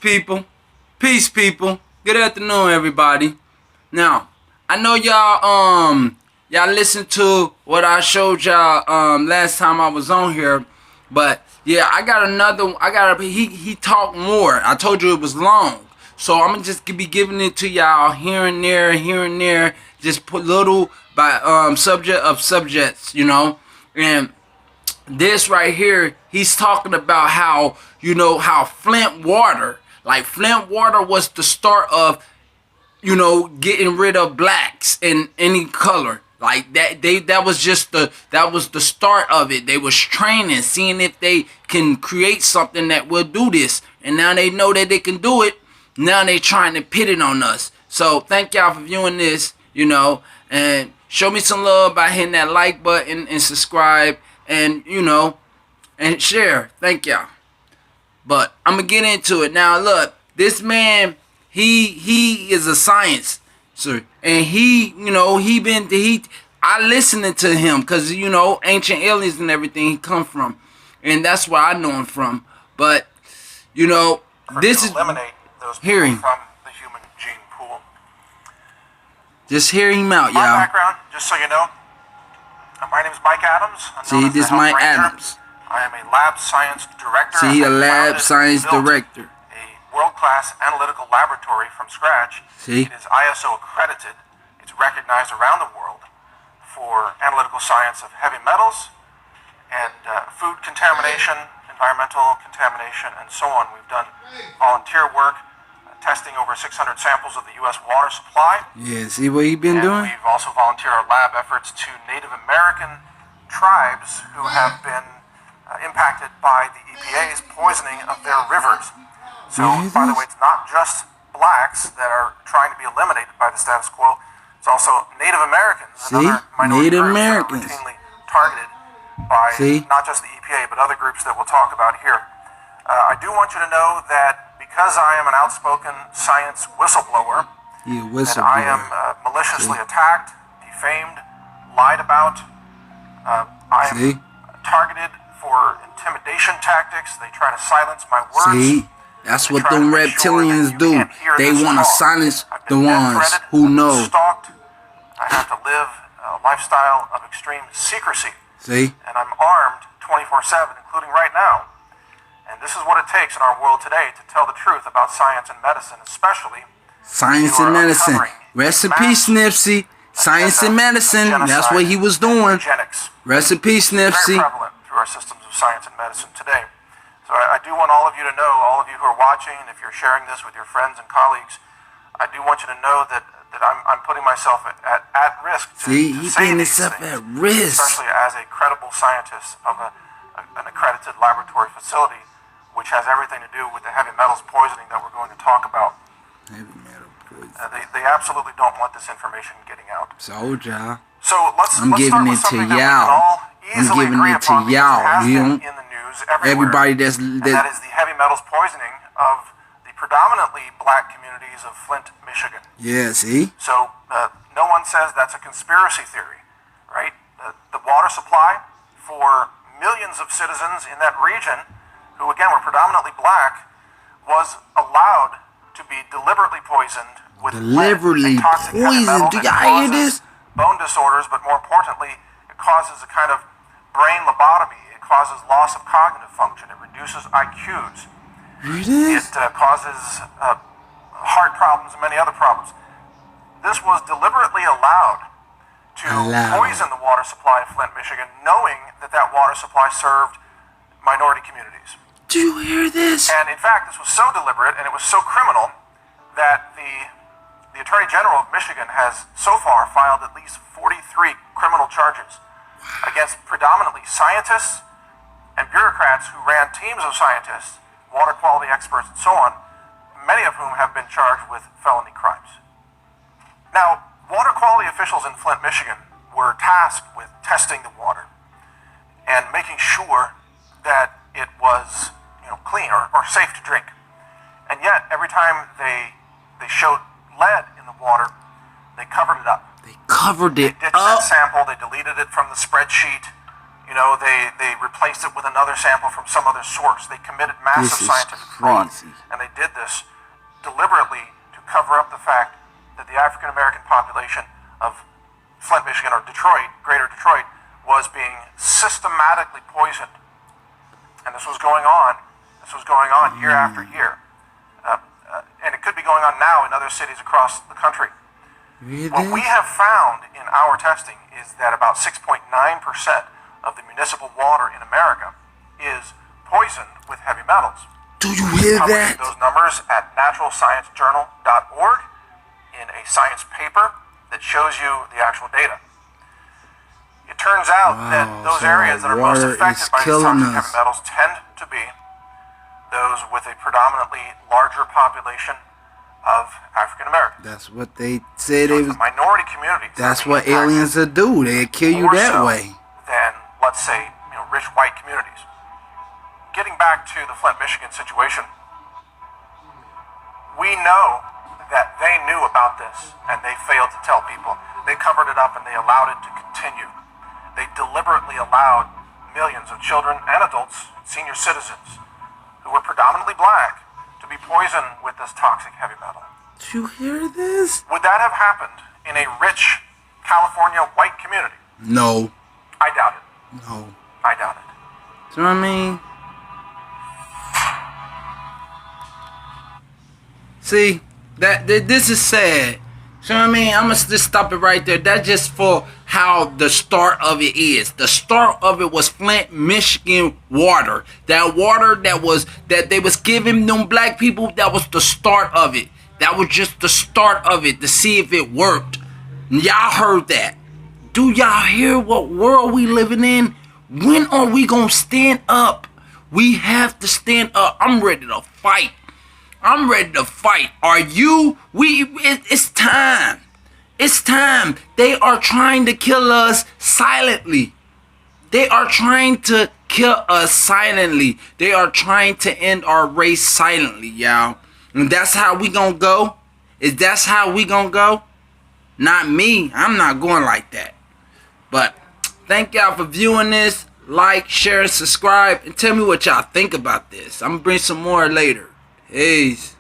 people. Peace, people. Good afternoon, everybody. Now, I know y'all listened to what I showed y'all last time I was on here, but yeah, he talked more. I told you it was long. So I'm gonna just be giving it to y'all here and there, just put little by subjects, and this right here, he's talking about how, how Flint water, like Flint water was the start of, getting rid of blacks in any color. Like that was the start of it. They was training, seeing if they can create something that will do this. And now they know that they can do it. Now they trying to pit it on us. So thank y'all for viewing this, and show me some love by hitting that like button and subscribe and, and share. Thank y'all. But I'm going to get into it. Now, look, this man, he is a science, sir. And I listening to him because, ancient aliens and everything he come from. And that's where I know him from. But, this is eliminate those hearing from the human gene pool. Just hear him out, y'all. My background, just so you know, my name is Mike Adams. See, this is Mike Adams. I am a lab science director. See, a lab science director. A world-class analytical laboratory from scratch. See? It is ISO accredited. It's recognized around the world for analytical science of heavy metals and food contamination, environmental contamination, and so on. We've done volunteer work, testing over 600 samples of the U.S. water supply. Yeah, see what he's been doing? We've also volunteered our lab efforts to Native American tribes who have been impacted by the EPA's poisoning of their rivers. So, by the way, it's not just blacks that are trying to be eliminated by the status quo. It's also Native Americans and other minority groups that are routinely targeted by not just the EPA, but other groups that we'll talk about here. I do want you to know that because I am an outspoken science whistleblower, that I am maliciously attacked, defamed, lied about. I am targeted for intimidation tactics. They try to silence my words. See, that's what them reptilians do. They want to silence the ones who know. Stalked. I have to live a lifestyle of extreme secrecy. See? And I'm armed 24/7, including right now. And this is what it takes in our world today to tell the truth about science and medicine, especially science and medicine. Rest in peace, Nipsey. Science and medicine. That's what he was doing. Rest in peace, Nipsey. Very prevalent through our systems of science and medicine today. So I do want all of you to know, all of you who are watching, and if you're sharing this with your friends and colleagues, I do want you to know that I'm putting myself at risk to he's putting himself at risk, especially as a credible scientist of an accredited laboratory facility, which has everything to do with the heavy metals poisoning that we're going to talk about. Heavy metal poisoning. They absolutely don't want this information getting out. So, y'all. So I'm giving it to y'all. I'm giving it to y'all. In the news everybody and that is the heavy metals poisoning of the predominantly black communities of Flint, Michigan. Yeah, see? So no one says that's a conspiracy theory, right? The water supply for millions of citizens in that region, who again were predominantly black, was allowed to be deliberately poisoned with toxic heavy metal. Do y'all hear this? Bone disorders, but more importantly, it causes a kind of brain lobotomy. It causes loss of cognitive function. It reduces IQs. It causes heart problems and many other problems. This was deliberately allowed to poison the water supply of Flint, Michigan, knowing that that water supply served minority communities. Do you hear this? And in fact, this was so deliberate and it was so criminal that the Attorney General of Michigan has so far filed at least 43 criminal charges against predominantly scientists and bureaucrats who ran teams of scientists, water quality experts, and so on, many of whom have been charged with felony crimes. Now, water quality officials in Flint, Michigan were tasked with testing the water and making sure that it was clean or safe to drink. And yet, every time they showed lead in the water, they covered it up. They covered it up. They ditched that sample. They deleted it from the spreadsheet. You know, they replaced it with another sample from some other source. They committed massive scientific fraud. And they did this deliberately to cover up the fact that the African American population of Flint, Michigan, or Detroit, greater Detroit, was being systematically poisoned. And this was going on. This was going on year after year. And it could be going on now in other cities across the country. What we have found in our testing is that about 6.9% of the municipal water in America is poisoned with heavy metals. Do you hear that? Those numbers at naturalsciencejournal.org in a science paper that shows you the actual data. It turns out that those areas that are most affected by these toxic heavy metals tend to be those with a predominantly larger population of African Americans. That's what they said. So the minority communities. That's what aliens will do. They kill you that way. Than, let's say, rich white communities. Getting back to the Flint, Michigan situation, we know that they knew about this and they failed to tell people. They covered it up and they allowed it to continue. They deliberately allowed millions of children and adults, senior citizens, who were predominantly black, to be poisoned with this toxic heavy metal. Did you hear this? Would that have happened in a rich California white community? No. I doubt it. No. I doubt it. Do you know what I mean? See, this is sad. You know what I mean? I'm gonna just stop it right there. That's just for how the start of it is. The start of it was Flint, Michigan water. That water that they was giving them black people, that was the start of it. That was just the start of it to see if it worked. Y'all heard that. Do y'all hear what world we living in? When are we gonna stand up? We have to stand up. I'm ready to fight. I'm ready to fight. Are you? It's time. It's time. They are trying to kill us silently. They are trying to kill us silently. They are trying to end our race silently, y'all. And that's how we gonna go? Is that's how we gonna go? Not me. I'm not going like that. But thank y'all for viewing this. Like, share, and subscribe. And tell me what y'all think about this. I'm gonna bring some more later. Peace.